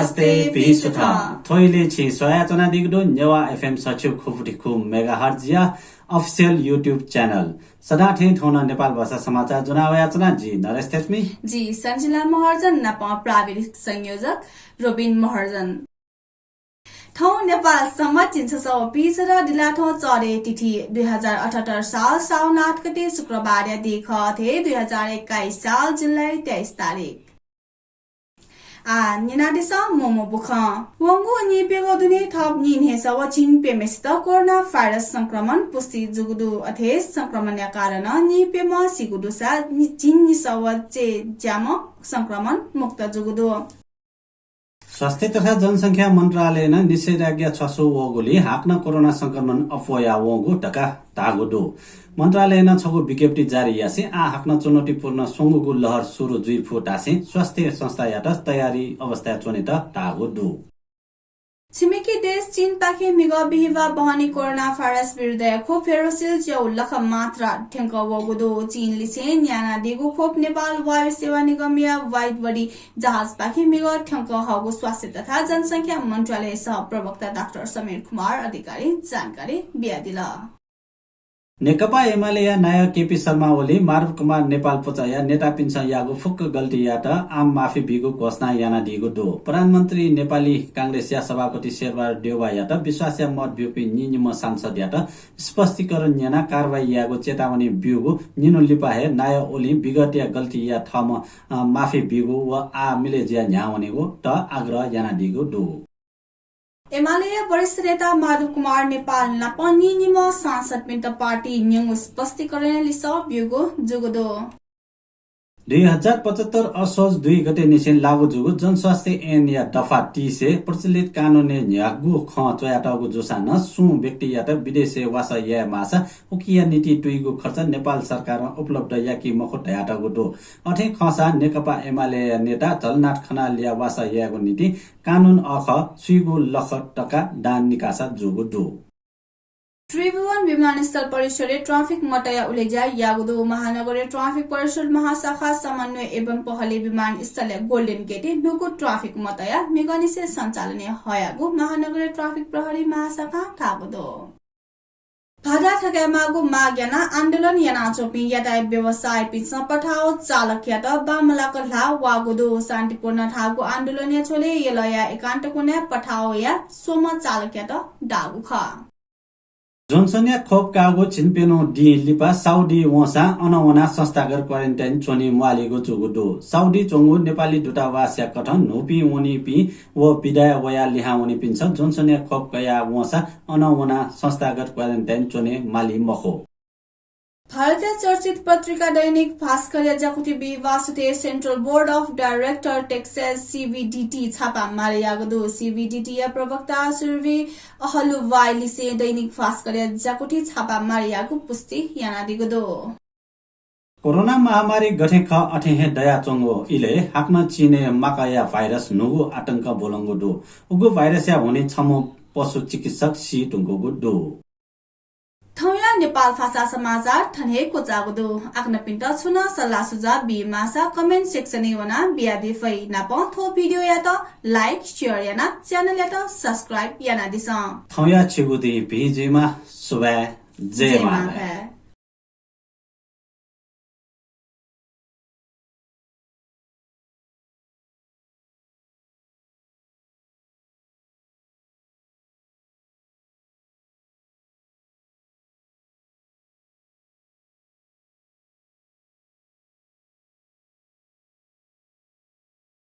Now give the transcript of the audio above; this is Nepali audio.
Namaste, Pisutha. Thoile Chi Soyatana Digdo, Newa FM Sachu Kufutiku Megahertzia, official YouTube channel. Sadati Thona Nepal Bhasa Samachar Junawayatana Ji, Naresh Maharjan. Ji, Sanjila Maharjan, Nepal Praviri Sanjila Maharjan. Thong Nepal Samvat Chinsasa Pisara Dilato Chore Tithi 2078 साल साउन 8 गते शुक्रबार देखा थे 2021 साल जुलाई 23 तारिख निनादिसा मोमो बुखा वंगु नि पेगो दुने थप नि हेसा वचिन पेमेस्त कोरोना भाइरस संक्रमण पुष्टि जुगुदु अथे संक्रमण या कारण नि पेमा सिगुदु सा चिन नि सवचे ज्याम संक्रमण मुक्त जुगुदु स्वास्थ्य तथा जनसंख्या मन्त्रालयले निषेधाज्ञा छसो वगुली हाक्न कोरोना संक्रमण अफोया वगु टका तागुदो मन्त्रालयले छगु विज्ञप्ति जारी यासे आ हाक्न चुनौतीपूर्ण सोंगुगु लहर सुरु जुइ फुटासे स्वास्थ्य संस्था यात तयारी अवस्था चोनित तागुदो छिमेकी देश चीन पाखे मिगा बिहिवा बहनी कोरोना भाइरस विरुद्ध खोप फेरोसिल ज्याउ लख मात्रा ठेंक वगुदो चीन लिसे न्याना दिगु खोप नेपाल वायु सेवा निगम या वाइड बडी जहाज पाखे मिगा ठेंक हगु स्वास्थ्य तथा जनसंख्या मन्त्रालय सह प्रवक्ता डाक्टर समीर कुमार अधिकारी जानकारी बियादिला नेकपा एमाले नायक केपी शर्मा ओली मारुफ कुमार नेपाल पचाया नेता पिन्छ यागु फुक्क गल्ती यात आम माफी बिगु घोषणा याना दिगु दो प्रधानमन्त्री नेपाली कांग्रेस या सभापति शेरबहादुर देउवा यात विश्वास या मत बिउपी निनिम सांसद यात स्पष्टीकरण याना कारबाही यागु चेतावनी बिगु निनु लिपाहे नाय ओली विगत या गल्ती या थम माफी बिगु व आ मिलेजिया न्यावनेगु त आग्रह याना दिगु दो एमाले वरिष्ठ नेता माधव कुमार नेपाल नपनी निम सांसद पिन्ट पार्टी न्यु स्पष्टीकरण लिस बिगु जुगुदो 2075 असोज 2 गते निसेन लागू जुगु जनस्वास्थ्य ऐन या दफा 30 से प्रचलित कानूने न्यागु ख चयाटगु जोसान सु व्यक्ति यात विदेशे वासा या मासा उकिया नीति टुइगु खर्च नेपाल सरकार उपलब्ध याकी मखोट याटगु दो अथे खसा नेकपा एमाले नेता झलनाथ खनाल या वासा यागु नीति कानून अख सुइगु लख टका दान निकासा जुगु दो त्रिभुवन विमानस्थल परिसरले ट्राफिक मटया उलेजा यागुदो महानगर ट्राफिक परिसर महाशाखा समन्वय एवं पहले विमानस्थल गोल्डन गेट नुगु ट्राफिक मटया मेगनिसे सञ्चालन हयागु महानगर ट्राफिक प्रहरी महाशाखा थागुदो भाडा ठगामागु माग्याना आन्दोलन याना चोपी यातायात व्यवसाय पिछ पठाओ चालक यात बामलाक ला वागुदो शान्तिपूर्ण थागु आन्दोलन या छोले यलया एकान्त कुने पठाओ या सोम चालक यात डागु ख जोनसनिया खोप कागो छिनपेनो डी लिपा साउदी वसा अनवना संस्थागत क्वारेन्टाइन चोनी मालिगो जुगुदो साउदी चोंगु नेपाली दूतावास या कथन नोपी ओनी पी व विदाय वया लिहा ओनी पिन्छ जोनसनिया खोप कया वसा अनवना संस्थागत क्वारेन्टाइन चोने माली मखो भारतीय चर्चित पत्रिका दैनिक भास्कर जाकुति Vasudev central board of director taxes CBDT छापा मारे यागदो सीबीडीटी या प्रवक्ता सुरवी अहलुवाइली से दैनिक भास्कर जाकुति छापा मारे यागु पुष्टि याना दिगदो कोरोना महामारी गठे ख अठे दया चोंगो इले हाक्न चिने माकाया भाइरस नुगु आतंक बोलंगो दो उगु भाइरस या हुने छमो पशु चिकित्सक सी टुंगो दो थौया नेपाल भाषा समाचार ठनेको जागदो आक्न पिन्ट छुन सल्लाह सुझाव बी मासा कमेन्ट सेक्सन वना बियादि फै नाप थो भिडियो या त लाइक शेयर याना च्यानल या त सब्स्क्राइब याना दिस थौया छिगुदी भिजेमा सुबे जय माला